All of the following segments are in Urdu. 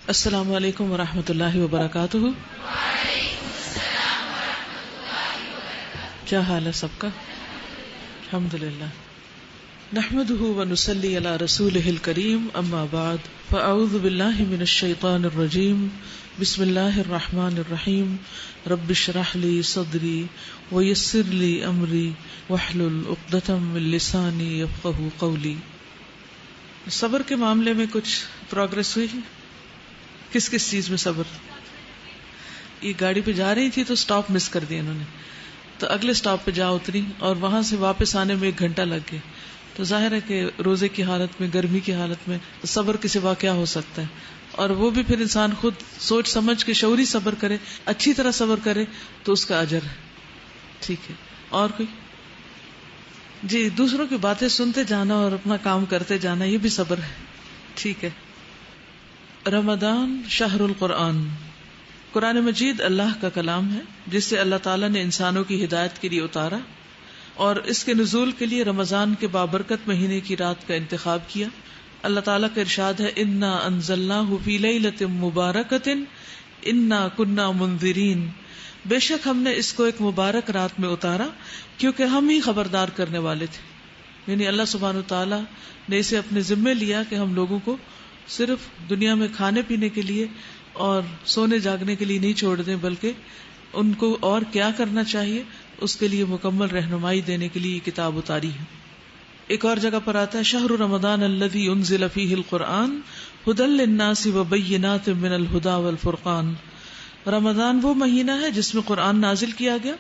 السلام علیکم ورحمۃ اللہ وبرکاتہ. کیا حال ہے سب کا؟ الحمدللہ. نحمده ونصلی علی رسولہ الکریم. اما بعد فاعوذ باللہ من الشیطان الرجیم. بسم اللہ الرحمن الرحیم. رب اشرح لی صدری ویسر لی امری واحلل عقدۃ من لسانی یفقہوا قولی. صبر کے معاملے میں کچھ پروگرس ہوئی؟ کس کس چیز میں صبر؟ یہ گاڑی پہ جا رہی تھی تو سٹاپ مس کر دیا انہوں نے، تو اگلے سٹاپ پہ جا اتری اور وہاں سے واپس آنے میں 1 گھنٹہ لگ گیا. تو ظاہر ہے کہ روزے کی حالت میں، گرمی کی حالت میں صبر کے سوا کیا ہو سکتا ہے. اور وہ بھی پھر انسان خود سوچ سمجھ کے شعوری صبر کرے، اچھی طرح صبر کرے تو اس کا اجر ہے. ٹھیک ہے. اور کوئی؟ جی، دوسروں کی باتیں سنتے جانا اور اپنا کام کرتے جانا، یہ بھی صبر ہے. ٹھیک ہے. رمضان شہر القرآن. قرآن مجید اللہ کا کلام ہے جس سے اللہ تعالیٰ نے انسانوں کی ہدایت کے لیے اتارا، اور اس کے نزول کے لیے رمضان کے بابرکت مہینے کی رات کا انتخاب کیا. اللہ تعالیٰ کا ارشاد ہے، انا انزلناہ فی لیلۃ مبارکۃ انا کنا منذرین. بے شک ہم نے اس کو ایک مبارک رات میں اتارا کیونکہ ہم ہی خبردار کرنے والے تھے. یعنی اللہ سبحانہ تعالیٰ نے اسے اپنے ذمے لیا کہ ہم لوگوں کو صرف دنیا میں کھانے پینے کے لیے اور سونے جاگنے کے لیے نہیں چھوڑ دیں، بلکہ ان کو اور کیا کرنا چاہیے اس کے لیے مکمل رہنمائی دینے کے لیے یہ کتاب اتاری ہے. ایک اور جگہ پر آتا ہے، شہر رمضان الذی انزل فیہ القرآن ھدی للناس وبینات من الھدی والفرقان. رمضان وہ مہینہ ہے جس میں قرآن نازل کیا گیا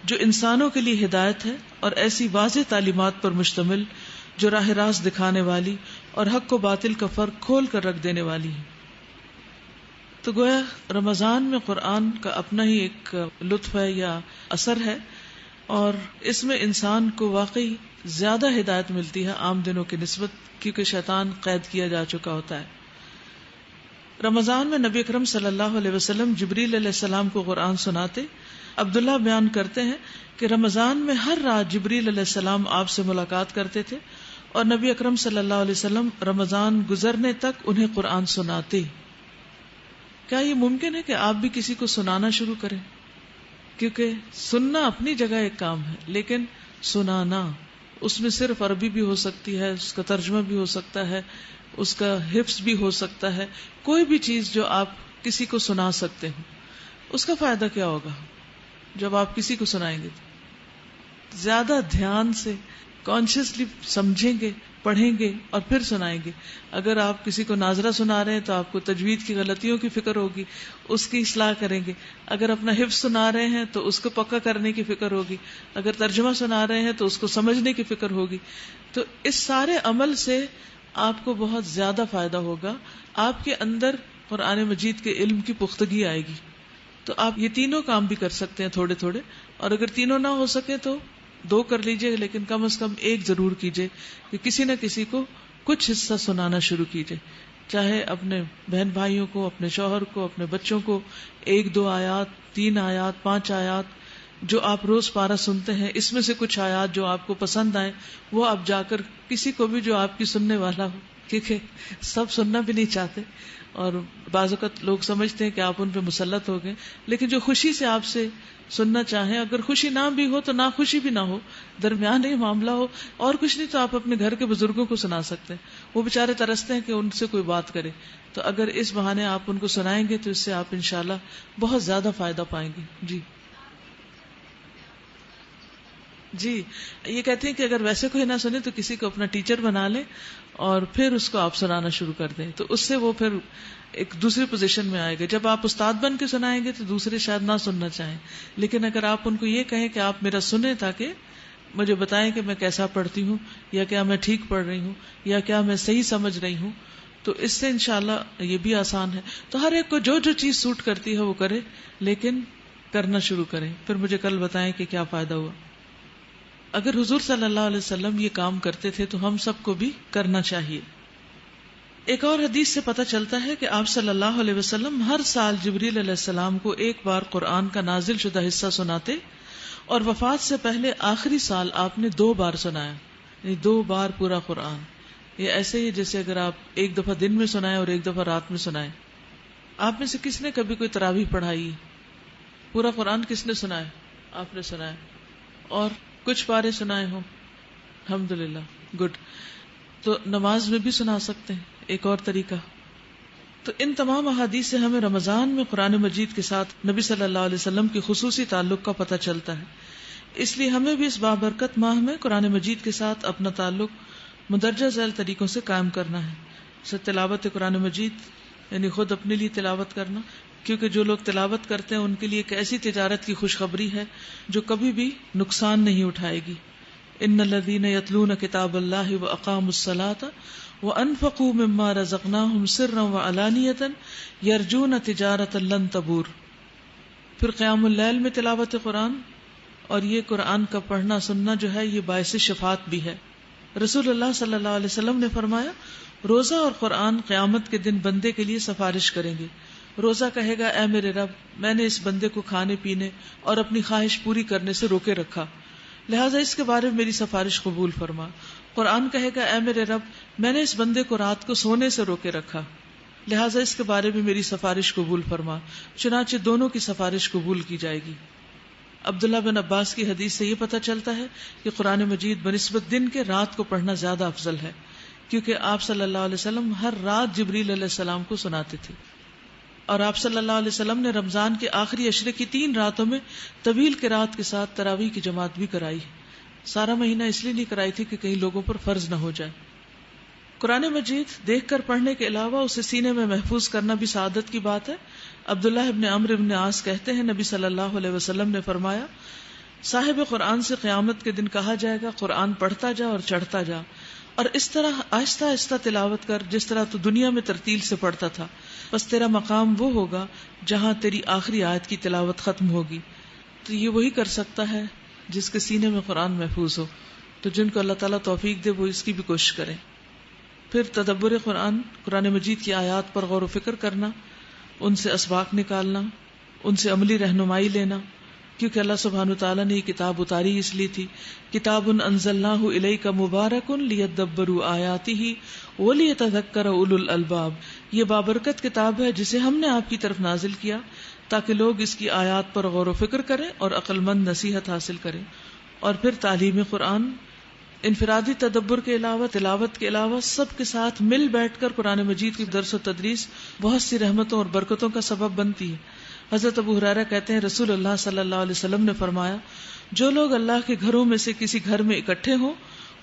جو انسانوں کے لیے ہدایت ہے اور ایسی واضح تعلیمات پر مشتمل جو راہ راست دکھانے والی اور حق و باطل کا فرق کھول کر رکھ دینے والی ہے. تو گویا رمضان میں قرآن کا اپنا ہی ایک لطف ہے یا اثر ہے، اور اس میں انسان کو واقعی زیادہ ہدایت ملتی ہے عام دنوں کی نسبت، کیونکہ شیطان قید کیا جا چکا ہوتا ہے. رمضان میں نبی اکرم صلی اللہ علیہ وسلم جبریل علیہ السلام کو قرآن سناتے. عبداللہ بیان کرتے ہیں کہ رمضان میں ہر رات جبریل علیہ السلام آپ سے ملاقات کرتے تھے اور نبی اکرم صلی اللہ علیہ وسلم رمضان گزرنے تک انہیں قرآن سناتے. کیا یہ ممکن ہے کہ آپ بھی کسی کو سنانا شروع کریں؟ کیونکہ سننا اپنی جگہ ایک کام ہے، لیکن سنانا اس میں صرف عربی بھی ہو سکتی ہے، اس کا ترجمہ بھی ہو سکتا ہے، اس کا حفظ بھی ہو سکتا ہے. کوئی بھی چیز جو آپ کسی کو سنا سکتے ہیں، اس کا فائدہ کیا ہوگا جب آپ کسی کو سنائیں گے؟ زیادہ دھیان سے کانشیسلی سمجھیں گے، پڑھیں گے اور پھر سنائیں گے. اگر آپ کسی کو ناظرہ سنا رہے ہیں تو آپ کو تجوید کی غلطیوں کی فکر ہوگی، اس کی اصلاح کریں گے. اگر اپنا حفظ سنا رہے ہیں تو اس کو پکا کرنے کی فکر ہوگی. اگر ترجمہ سنا رہے ہیں تو اس کو سمجھنے کی فکر ہوگی. تو اس سارے عمل سے آپ کو بہت زیادہ فائدہ ہوگا. آپ کے اندر قرآن مجید کے علم کی پختگی آئے گی. تو آپ یہ تینوں کام بھی کر سکتے ہیں تھوڑے تھوڑے، اور اگر تینوں نہ ہو سکے تو 2 کر لیجئے، لیکن کم از کم 1 ضرور کیجئے کہ کسی نہ کسی کو کچھ حصہ سنانا شروع کیجئے. چاہے اپنے بہن بھائیوں کو، اپنے شوہر کو، اپنے بچوں کو 1-2 آیات، 3 آیات، 5 آیات جو آپ روز پارہ سنتے ہیں، اس میں سے کچھ آیات جو آپ کو پسند آئیں وہ آپ جا کر کسی کو بھی جو آپ کی سننے والا ہو، کیونکہ سب سننا بھی نہیں چاہتے اور بعض اوقات لوگ سمجھتے ہیں کہ آپ ان پہ مسلط ہو گئے، لیکن جو خوشی سے آپ سے سننا چاہیں، اگر خوشی نہ بھی ہو تو نہ خوشی بھی نہ ہو، درمیان ہی معاملہ ہو، اور کچھ نہیں تو آپ اپنے گھر کے بزرگوں کو سنا سکتے ہیں. وہ بےچارے ترستے ہیں کہ ان سے کوئی بات کرے، تو اگر اس بہانے آپ ان کو سنائیں گے تو اس سے آپ انشاءاللہ بہت زیادہ فائدہ پائیں گے. جی یہ کہتے ہیں کہ اگر ویسے کوئی نہ سنے تو کسی کو اپنا ٹیچر بنا لیں اور پھر اس کو آپ سنانا شروع کر دیں، تو اس سے وہ پھر ایک دوسری پوزیشن میں آئے گا. جب آپ استاد بن کے سنائیں گے تو دوسرے شاید نہ سننا چاہیں، لیکن اگر آپ ان کو یہ کہیں کہ آپ میرا سنیں تاکہ مجھے بتائیں کہ میں کیسا پڑھتی ہوں، یا کیا میں ٹھیک پڑھ رہی ہوں، یا کیا میں صحیح سمجھ رہی ہوں، تو اس سے انشاءاللہ یہ بھی آسان ہے. تو ہر ایک کو جو جو چیز سوٹ کرتی ہے وہ کرے، لیکن کرنا شروع کریں، پھر مجھے کل بتائیں کہ کیا فائدہ ہوا. اگر حضور صلی اللہ علیہ وسلم یہ کام کرتے تھے تو ہم سب کو بھی کرنا چاہیے. ایک اور حدیث سے پتہ چلتا ہے کہ آپ صلی اللہ علیہ وسلم ہر سال جبریل علیہ السلام کو 1 بار قرآن کا نازل شدہ حصہ سناتے، اور وفات سے پہلے آخری سال آپ نے 2 بار سنایا، یعنی 2 بار پورا قرآن. یہ ایسے ہی جیسے اگر آپ 1 دفعہ دن میں سنائیں اور 1 دفعہ رات میں سنائیں. آپ میں سے کس نے کبھی کوئی تراویح پڑھائی؟ پورا قرآن کس نے سنا ہے؟ آپ نے سنا ہے. اور کچھ پارے سنائے ہوں؟ الحمدللہ، گڈ. تو نماز میں بھی سنا سکتے ہیں، ایک اور طریقہ. تو ان تمام احادیث سے ہمیں رمضان میں قرآن مجید کے ساتھ نبی صلی اللہ علیہ وسلم کی خصوصی تعلق کا پتہ چلتا ہے. اس لیے ہمیں بھی اس بابرکت ماہ میں قرآن مجید کے ساتھ اپنا تعلق مندرجہ ذیل طریقوں سے قائم کرنا ہے. جیسے تلاوت قرآن مجید، یعنی خود اپنے لیے تلاوت کرنا، کیونکہ جو لوگ تلاوت کرتے ہیں ان کے لیے ایک ایسی تجارت کی خوشخبری ہے جو کبھی بھی نقصان نہیں اٹھائے گی. ان الذین یتلون کتاب اللہ واقاموا الصلاۃ وانفقوا مما رزقناہم سرا وعلانیۃ یرجون تجارۃ لن تبور. پھر قیام اللیل میں تلاوت قرآن، اور یہ قرآن کا پڑھنا سننا جو ہے یہ باعث شفاعت بھی ہے. رسول اللہ صلی اللہ علیہ وسلم نے فرمایا روزہ اور قرآن قیامت کے دن بندے کے لیے سفارش کریں گے. روزہ کہے گا اے میرے رب، میں نے اس بندے کو کھانے پینے اور اپنی خواہش پوری کرنے سے روکے رکھا، لہٰذا اس کے بارے میں میری سفارش قبول فرما. قرآن کہے گا اے میرے رب، میں نے اس بندے کو رات کو سونے سے روکے رکھا، لہٰذا اس کے بارے میں میری سفارش قبول فرما. چنانچہ دونوں کی سفارش قبول کی جائے گی. عبداللہ بن عباس کی حدیث سے یہ پتہ چلتا ہے کہ قرآن مجید بنسبت دن کے رات کو پڑھنا زیادہ افضل ہے، کیونکہ آپ صلی اللہ علیہ وسلم ہر رات جبریل علیہ السلام کو سناتے تھے. اور آپ صلی اللہ علیہ وسلم نے رمضان کے آخری عشرے کی 3 راتوں میں طویل قرات کے ساتھ تراویح کی جماعت بھی کرائی. سارا مہینہ اس لیے نہیں کرائی تھی کہ کئی لوگوں پر فرض نہ ہو جائے. قرآن مجید دیکھ کر پڑھنے کے علاوہ اسے سینے میں محفوظ کرنا بھی سعادت کی بات ہے. عبداللہ ابن عمرو ابن عاص کہتے ہیں نبی صلی اللہ علیہ وسلم نے فرمایا صاحب قرآن سے قیامت کے دن کہا جائے گا قرآن پڑھتا جا اور چڑھتا جا، اور اس طرح آہستہ آہستہ تلاوت کر جس طرح تو دنیا میں ترتیل سے پڑھتا تھا، بس تیرا مقام وہ ہوگا جہاں تیری آخری آیت کی تلاوت ختم ہوگی. تو یہ وہی کر سکتا ہے جس کے سینے میں قرآن محفوظ ہو. تو جن کو اللہ تعالیٰ توفیق دے وہ اس کی بھی کوشش کریں. پھر تدبر قرآن، قرآن مجید کی آیات پر غور و فکر کرنا، ان سے اسباق نکالنا، ان سے عملی رہنمائی لینا، کیونکہ اللہ سبحانہ وتعالیٰ نے یہ کتاب اتاری اس لیے تھی. کتاب انزلناہ الیک مبارک لیدبروا آیاتہ ولیتذکر اولو الالباب. یہ بابرکت کتاب ہے جسے ہم نے آپ کی طرف نازل کیا تاکہ لوگ اس کی آیات پر غور و فکر کریں اور عقل مند نصیحت حاصل کریں. اور پھر تعلیم قرآن، انفرادی تدبر کے علاوہ، تلاوت کے علاوہ سب کے ساتھ مل بیٹھ کر قرآن مجید کی درس و تدریس بہت سی رحمتوں اور برکتوں کا سبب بنتی ہے. حضرت ابو ہریرہ کہتے ہیں رسول اللہ صلی اللہ علیہ وسلم نے فرمایا جو لوگ اللہ کے گھروں میں سے کسی گھر میں اکٹھے ہوں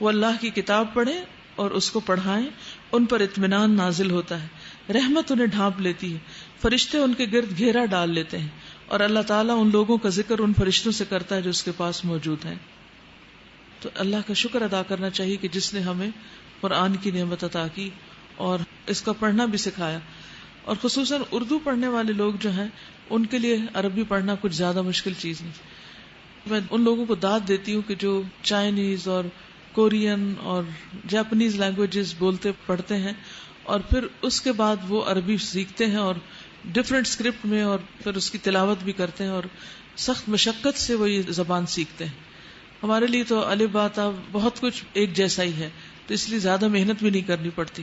وہ اللہ کی کتاب پڑھیں اور اس کو پڑھائیں، ان پر اطمینان نازل ہوتا ہے، رحمت انہیں ڈھانپ لیتی ہے، فرشتے ان کے گرد گھیرا ڈال لیتے ہیں، اور اللہ تعالیٰ ان لوگوں کا ذکر ان فرشتوں سے کرتا ہے جو اس کے پاس موجود ہیں. تو اللہ کا شکر ادا کرنا چاہیے کہ جس نے ہمیں قرآن کی نعمت عطا کی اور اس کا پڑھنا بھی سکھایا. اور خصوصاً اردو پڑھنے والے لوگ جو ہیں ان کے لیے عربی پڑھنا کچھ زیادہ مشکل چیز نہیں. میں ان لوگوں کو داد دیتی ہوں کہ جو چائنیز اور کورین اور جاپنیز لینگویجز بولتے پڑھتے ہیں اور پھر اس کے بعد وہ عربی سیکھتے ہیں اور ڈفرینٹ اسکرپٹ میں اور پھر اس کی تلاوت بھی کرتے ہیں اور سخت مشقت سے وہ یہ زبان سیکھتے ہیں. ہمارے لیے تو الف با تا بہت کچھ ایک جیسا ہی ہے، تو اس لیے زیادہ محنت بھی نہیں کرنی پڑتی.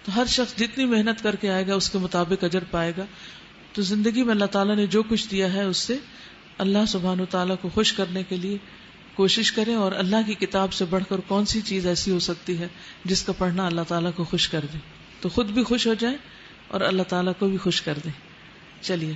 تو ہر شخص جتنی محنت کر کے آئے گا اس کے مطابق اجر پائے گا. تو زندگی میں اللہ تعالیٰ نے جو کچھ دیا ہے اس سے اللہ سبحانہ وتعالیٰ کو خوش کرنے کے لیے کوشش کریں. اور اللہ کی کتاب سے بڑھ کر کون سی چیز ایسی ہو سکتی ہے جس کا پڑھنا اللہ تعالیٰ کو خوش کر دے. تو خود بھی خوش ہو جائیں اور اللہ تعالیٰ کو بھی خوش کر دیں. چلیے